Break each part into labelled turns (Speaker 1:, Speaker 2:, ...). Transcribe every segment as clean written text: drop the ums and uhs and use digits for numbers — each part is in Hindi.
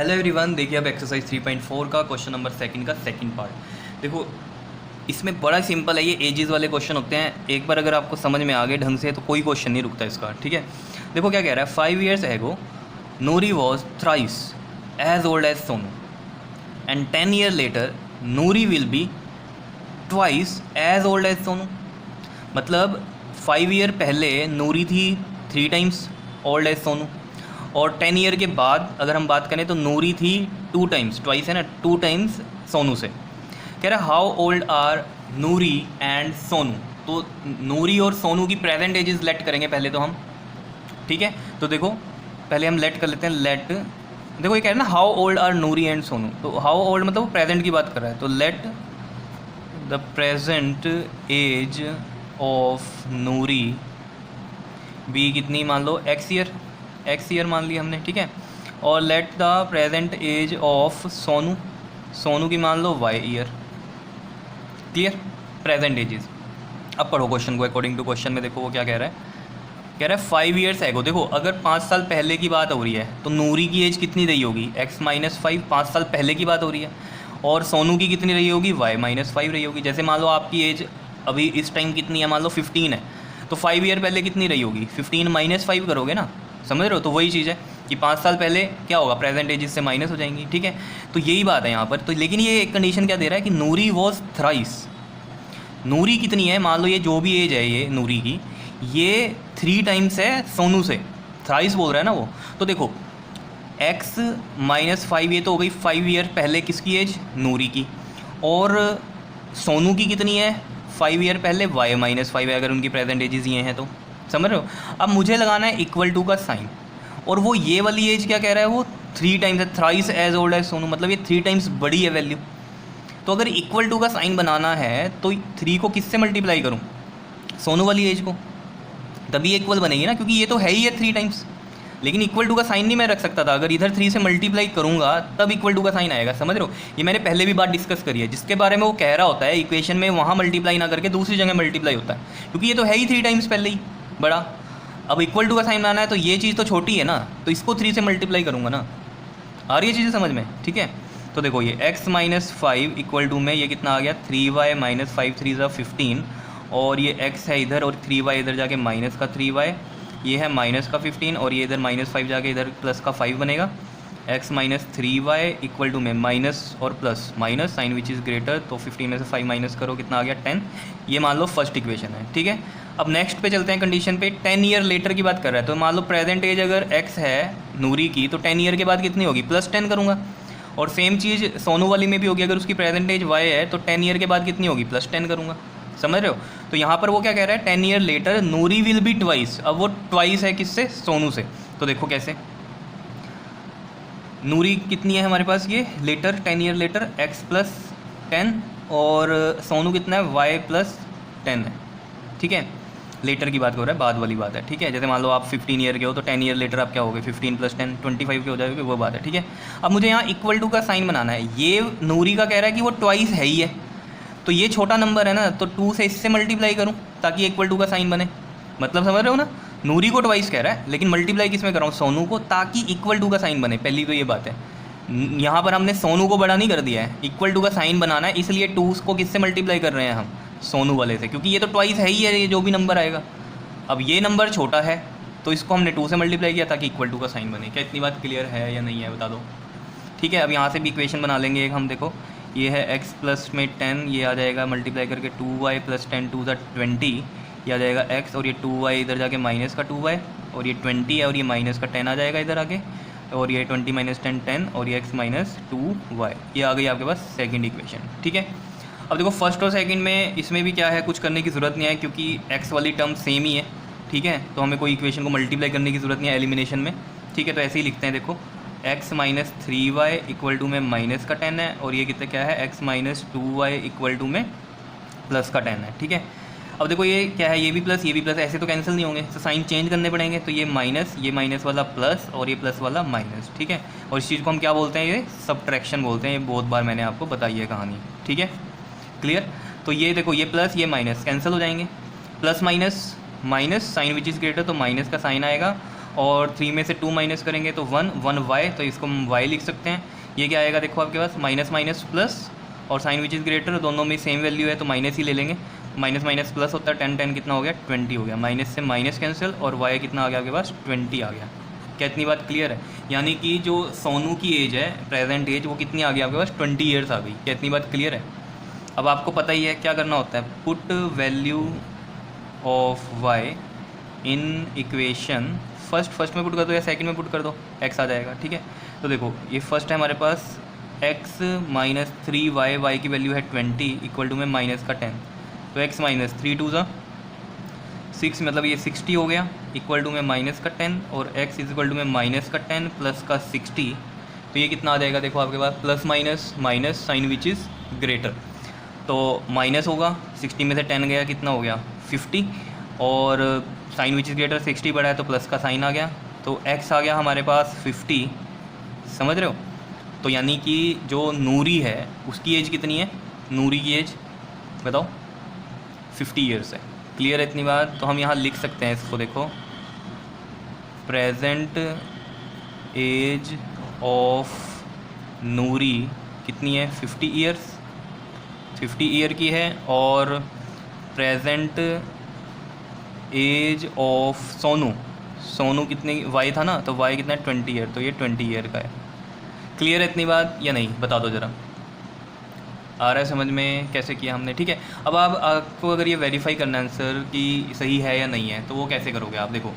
Speaker 1: हेलो एवरीवन, देखिए अब एक्सरसाइज 3.4 का क्वेश्चन नंबर सेकंड का सेकंड पार्ट। देखो इसमें बड़ा सिंपल है, ये एजेस वाले क्वेश्चन होते हैं। एक बार अगर आपको समझ में आ गए ढंग से तो कोई क्वेश्चन नहीं रुकता इसका, ठीक है। देखो क्या कह रहा है, 5 years ago Noori was thrice as old as Sonu and 10 years later Noori will be twice as old as Sonu. मतलब 5 year पहले नूरी थी 3 times ओल्ड एज सोनू, और 10 year के बाद अगर हम बात करें तो नूरी थी 2 times, ट्वाइस है ना, 2 times सोनू से। कह रहा है how old are Noori and Sonu. तो नूरी और सोनू की प्रेजेंट एजेस लेट करेंगे पहले तो हम, ठीक है। तो देखो पहले हम लेट कर लेते हैं, लेट। देखो ये कह रहे हैं ना how old are Noori and Sonu, तो हाउ ओल्ड मतलब वो प्रेजेंट की बात कर रहा है, तो let the present age of Noori be कितनी, मान लो एक्स ईयर मान लिया हमने, ठीक है। और let the present age of Sonu की मान लो Y year. Clear, present ages. अब पढ़ो क्वेश्चन को अकॉर्डिंग टू क्वेश्चन में। देखो वो क्या कह रहा है, कह रहा है 5 years एगो। देखो अगर 5 साल पहले की बात हो रही है तो नूरी की एज कितनी रही होगी, x-5, 5 साल पहले की बात हो रही है। और सोनू की कितनी रही होगी, y-5 रही होगी। जैसे मान लो आपकी एज अभी इस टाइम कितनी है, मान लो 15 है, तो 5 year पहले कितनी रही होगी, 15 - 5 करोगे ना, समझ रहे हो। तो वही चीज़ है कि 5 साल पहले क्या होगा, प्रेजेंट एजेस से माइनस हो जाएंगी, ठीक है। तो यही बात है यहाँ पर। तो लेकिन ये एक कंडीशन क्या दे रहा है कि नूरी वॉज थ्राइस। नूरी कितनी है, मान लो ये जो भी एज है ये नूरी की, ये 3 times है सोनू से, थ्राइस बोल रहा है ना वो। तो देखो x-5 ये तो हो गई 5 year पहले किसकी एज, नूरी की। और सोनू की कितनी है, 5 year पहले y-5 है, अगर उनकी प्रेजेंट एजेस ये हैं तो, समझ रहे हो। अब मुझे लगाना है इक्वल टू का साइन, और वो ये वाली एज क्या कह रहा है, वो 3 times है, thrice as old as Sonu, मतलब ये 3 times बड़ी है वैल्यू। तो अगर इक्वल टू का साइन बनाना है तो 3 को किससे मल्टीप्लाई करूँ, सोनू वाली एज को, तभी इक्वल बनेगी ना, क्योंकि ये तो है ही है 3 times। लेकिन इक्वल टू का साइन नहीं मैं रख सकता था, अगर इधर 3 से मल्टीप्लाई करूँगा तब इक्वल टू का साइन आएगा, समझ रहे हो। ये मैंने पहले भी बात डिस्कस करी है, जिसके बारे में वो कह रहा होता है इक्वेशन में वहाँ मल्टीप्लाई ना करके दूसरी जगह मल्टीप्लाई होता है, क्योंकि ये तो है ही 3 times पहले ही बड़ा। अब इक्वल टू का साइन बनाना है तो ये चीज़ तो छोटी है ना, तो इसको 3 से मल्टीप्लाई करूँगा ना। आ रही है चीज़ें समझ में, ठीक है। तो देखो ये x-5 इक्वल टू में ये कितना आ गया, 3y - 5 3 = 15, और ये x है इधर और 3y इधर जाके माइनस का 3y, ये है माइनस का 15, और ये इधर -5 जाके इधर प्लस का 5 बनेगा। x - 3y इक्वल टू में माइनस और plus minus sign which is greater, तो 15 में से 5 माइनस करो कितना आ गया 10। ये मान लो फर्स्ट इक्वेशन है, ठीक है। अब नेक्स्ट पे चलते हैं कंडीशन पे। 10 year लेटर की बात कर रहा है, तो मान लो प्रेजेंट एज अगर x है नूरी की, तो 10 year के बाद कितनी होगी, +10 करूँगा। और सेम चीज़ सोनू वाली में भी होगी, अगर उसकी प्रेजेंट एज y है तो 10 year के बाद कितनी होगी, +10 करूँगा, समझ रहे हो। तो यहाँ पर वो क्या कह रहा है, 10 year later Noori will be twice. अब वो ट्वाइस है किससे, सोनू से। तो देखो कैसे, नूरी कितनी है हमारे पास, ये लेटर 10 year लेटर x + 10, और सोनू कितना है, y + 10 है, ठीक है। लेटर की बात कर रहा है, बाद वाली बात है, ठीक है। जैसे मान लो आप 15 year के हो तो 10 year लेटर आप क्या हो गए, 15 + 10 25 के हो जाएगा, वो बात है, ठीक है। अब मुझे यहाँ इक्वल टू का साइन बनाना है। ये नूरी का कह रहा है कि वो ट्वाइस है ही है, तो ये छोटा नंबर है ना, तो 2 से इससे मल्टीप्लाई करूँ ताकि इक्वल टू का साइन बने। मतलब समझ रहे हो ना, नूरी को ट्वाइस कह रहा है लेकिन मल्टीप्लाई किस में कर रहा हूँ, सोनू को, ताकि इक्वल टू का साइन बने। पहली तो ये बात है, यहाँ पर हमने सोनू को बड़ा नहीं कर दिया है, इक्वल टू का साइन बनाना है, इसलिए 2 को किससे मल्टीप्लाई कर रहे हैं हम, सोनू वाले से, क्योंकि ये तो ट्वाइस है ही है, ये जो भी नंबर आएगा। अब ये नंबर छोटा है तो इसको हमने 2 से मल्टीप्लाई किया ताकि इक्वल टू का साइन बने। क्या इतनी बात क्लियर है या नहीं है, बता दो, ठीक है। अब यहाँ से भी इक्वेशन बना लेंगे एक हम। देखो ये है x प्लस में 10, ये आ जाएगा मल्टीप्लाई करके 2y + 10 2 = 20, ये आ जाएगा x, और ये 2y इधर जाके माइनस का 2y, और ये 20 है और ये माइनस का 10 आ जाएगा इधर आके, और ये 20 - 10 10, और ये x - 2y, ये आ गई आपके पास सेकंड इक्वेशन, ठीक है। अब देखो फर्स्ट और सेकंड में इसमें भी क्या है, कुछ करने की ज़रूरत नहीं है क्योंकि x वाली टर्म सेम ही है, ठीक है। तो हमें कोई इक्वेशन को मल्टीप्लाई करने की ज़रूरत नहीं है एलिमिनेशन में, ठीक है। तो ऐसे ही लिखते हैं, देखो x - 3y इक्वल टू में माइनस का 10 है, और ये कितना क्या है, x - 2y इक्वल टू में प्लस का 10 है, ठीक है। अब देखो ये क्या है, ये भी प्लस ये भी प्लस, ऐसे तो कैंसिल नहीं होंगे, तो साइन चेंज करने पड़ेंगे। तो ये माइनस वाला प्लस, और ये प्लस वाला माइनस, ठीक है। और इस चीज़ को हम क्या बोलते हैं, ये सब्ट्रैक्शन बोलते हैं। ये बहुत बार मैंने आपको बताई है कहानी, ठीक है, क्लियर। तो ये देखो ये प्लस ये माइनस कैंसिल हो जाएंगे, plus minus minus sign which is greater, तो माइनस का साइन आएगा, और 3 में से 2 माइनस करेंगे तो 1 1 वाई, तो इसको हम वाई लिख सकते हैं। ये क्या आएगा देखो आपके पास माइनस माइनस प्लस, और साइन विच इज़ ग्रेटर, दोनों में सेम वैल्यू है तो माइनस ही ले लेंगे। माइनस माइनस प्लस होता है, 10 10 कितना हो गया 20 हो गया, माइनस से माइनस कैंसिल, और वाई कितना आ गया आपके पास 20 आ गया। क्या इतनी बात क्लियर है? यानी कि जो सोनू की एज है प्रेजेंट एज वो कितनी आ गई आपके पास 20 ईयर्स आ गई। क्या इतनी बात क्लियर है? अब आपको पता ही है क्या करना होता है, put value of Y in equation, first में पुट कर दो या सेकंड में पुट कर दो, एक्स आ जाएगा। ठीक है, तो देखो ये फर्स्ट है हमारे पास x माइनस 3y, वाई की वैल्यू है 20 इक्वल टू में माइनस का 10, तो x माइनस 3 2 ज़ा 6, मतलब ये 60 हो गया इक्वल टू में माइनस का 10, और x इक्वल टू में माइनस का 10 प्लस का 60, तो ये कितना आ जाएगा देखो आपके पास plus minus minus sign which is greater, तो माइनस होगा 60 में से 10 गया कितना हो गया 50, और साइन विच इज़ ग्रेटर 60 बढ़ा है तो प्लस का साइन आ गया, तो x आ गया हमारे पास 50। समझ रहे हो? तो यानी कि जो नूरी है उसकी एज कितनी है, नूरी की एज बताओ 50 ईयर्स है। क्लियर है इतनी बात? तो हम यहाँ लिख सकते हैं इसको, देखो प्रेजेंट एज ऑफ नूरी कितनी है 50 ईयर्स, 50 ईयर की है, और प्रेजेंट एज ऑफ सोनू कितनी वाई था ना, तो वाई कितना है 20 ईयर, तो ये 20 ईयर का है। क्लियर है इतनी बात या नहीं, बता दो ज़रा, आ रहा है समझ में कैसे किया हमने? ठीक है, अब आपको अगर ये वेरीफाई करना है आंसर कि सही है या नहीं है, तो वो कैसे करोगे आप? देखो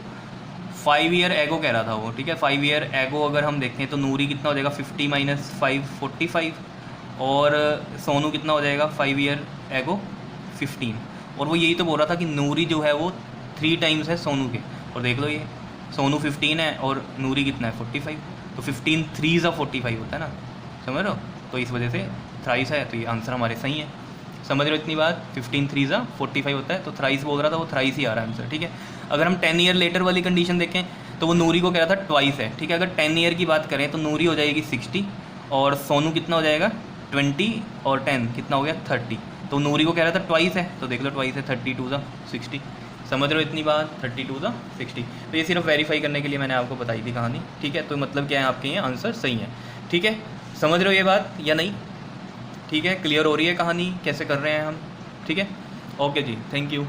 Speaker 1: 5 ईयर एगो कह रहा था वो, ठीक है, 5 ईयर एगो अगर हम देखें तो नूरी कितना हो जाएगा 50 माइनस 5 45, और सोनू कितना हो जाएगा 5 ईयर एगो 15, और वो यही तो बोल रहा था कि नूरी जो है वो 3 टाइम्स है सोनू के, और देख लो ये सोनू 15 है और नूरी कितना है 45, तो 15 3 ज़ा 45 होता है ना, समझ रहे हो? तो इस वजह से थ्राइस है, तो ये आंसर हमारे सही है। समझ रहे हो इतनी बात? 15 3 ज़ा 45 होता है, तो थ्राइस बोल रहा था वो थ्राइस ही आ रहा है आंसर। ठीक है, अगर हम 10 ईयर लेटर वाली कंडीशन देखें तो वो नूरी को कह रहा था ट्वाइस है। ठीक है, अगर 10 ईयर की बात करें तो नूरी हो जाएगी 60, और सोनू कितना हो जाएगा 20, और 10 कितना हो गया 30, तो नूरी को कह रहा था ट्वाइस है, तो देख लो ट्वाइस है 32 ज़ा 60। समझ रहे हो इतनी बात? 32 ज़ा 60। तो ये सिर्फ वेरीफाई करने के लिए मैंने आपको बताई थी कहानी। ठीक है, तो मतलब क्या है आपके ये आंसर सही है। ठीक है, समझ रहे हो ये बात या नहीं? ठीक है, क्लियर हो रही है कहानी कैसे कर रहे हैं हम? ठीक है, ओके जी, थैंक यू।